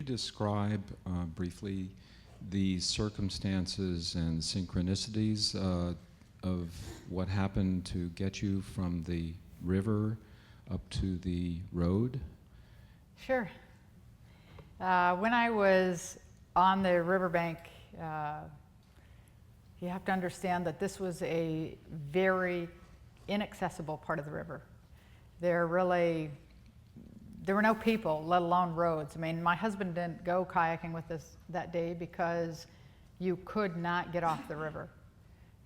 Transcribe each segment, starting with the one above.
describe briefly the circumstances and synchronicities of what happened to get you from the river up to the road? Sure. When I was on the riverbank, you have to understand that this was a very inaccessible part of the river. There were no people, let alone roads. I mean, my husband didn't go kayaking with us that day because you could not get off the river.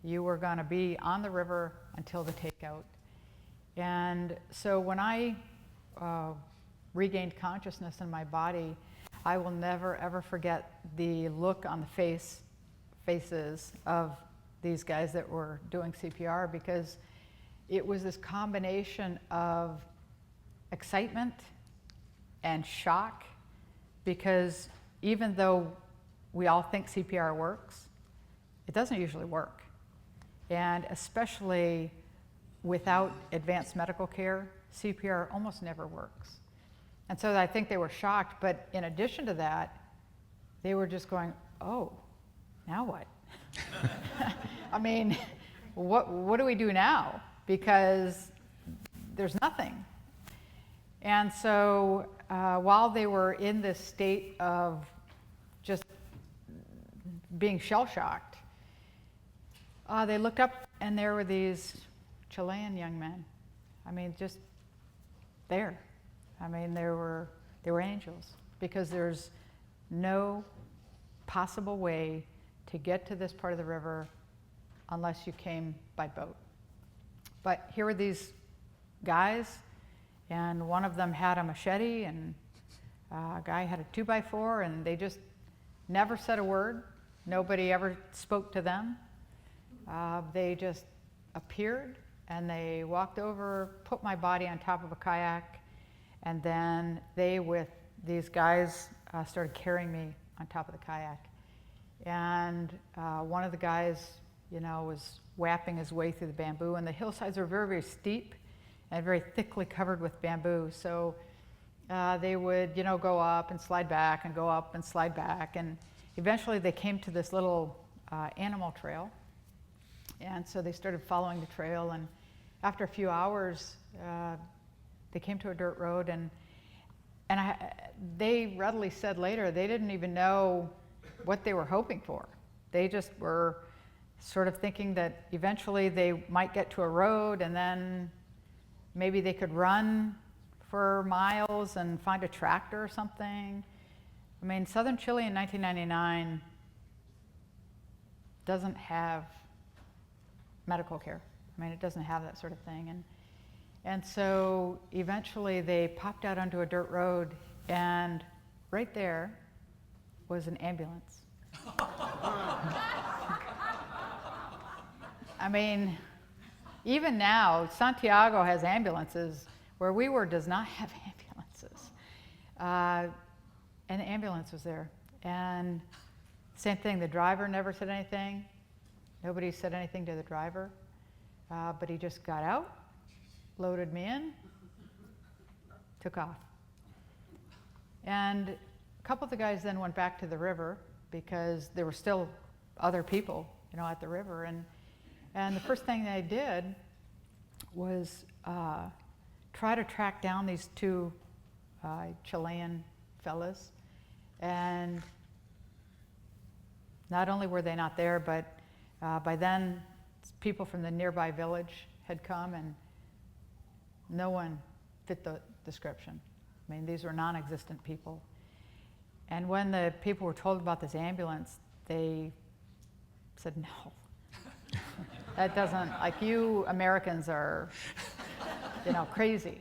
You were going to be on the river until the takeout. And so when I regained consciousness in my body, I will never ever forget the look on the faces of these guys that were doing CPR, because it was this combination of excitement and shock, because even though we all think CPR works, it doesn't usually work. And especially without advanced medical care, CPR almost never works. And so I think they were shocked, but in addition to that, they were just going, oh, now what? I mean, what do we do now? Because there's nothing. And so while they were in this state of just being shell-shocked, they looked up and there were these Chilean young men. I mean, just there. I mean, they were angels, because there's no possible way to get to this part of the river unless you came by boat. But here were these guys, and one of them had a machete, and a guy had a 2x4, and they just never said a word. Nobody ever spoke to them. They just appeared, and they walked over, put my body on top of a kayak, and then they, with these guys, started carrying me on top of the kayak. And one of the guys, was whapping his way through the bamboo, and the hillsides are very, very steep and very thickly covered with bamboo. So they would, go up and slide back and go up and slide back. And eventually they came to this little animal trail. And so they started following the trail. And after a few hours, they came to a dirt road. And they readily said later they didn't even know what they were hoping for. They just were sort of thinking that eventually they might get to a road, and then maybe they could run for miles and find a tractor or something. I mean, southern Chile in 1999 doesn't have medical care. I mean, it doesn't have that sort of thing. And so eventually they popped out onto a dirt road, and right there was an ambulance. I mean, even now, Santiago has ambulances. Where we were does not have ambulances. And the ambulance was there. And same thing, the driver never said anything. Nobody said anything to the driver. But he just got out, loaded me in, took off. And a couple of the guys then went back to the river, because there were still other people, at the river. And the first thing they did was try to track down these two Chilean fellas. And not only were they not there, but by then people from the nearby village had come, and no one fit the description. I mean, these were non-existent people. And when the people were told about this ambulance, they said, no. That doesn't, like, you Americans are, crazy.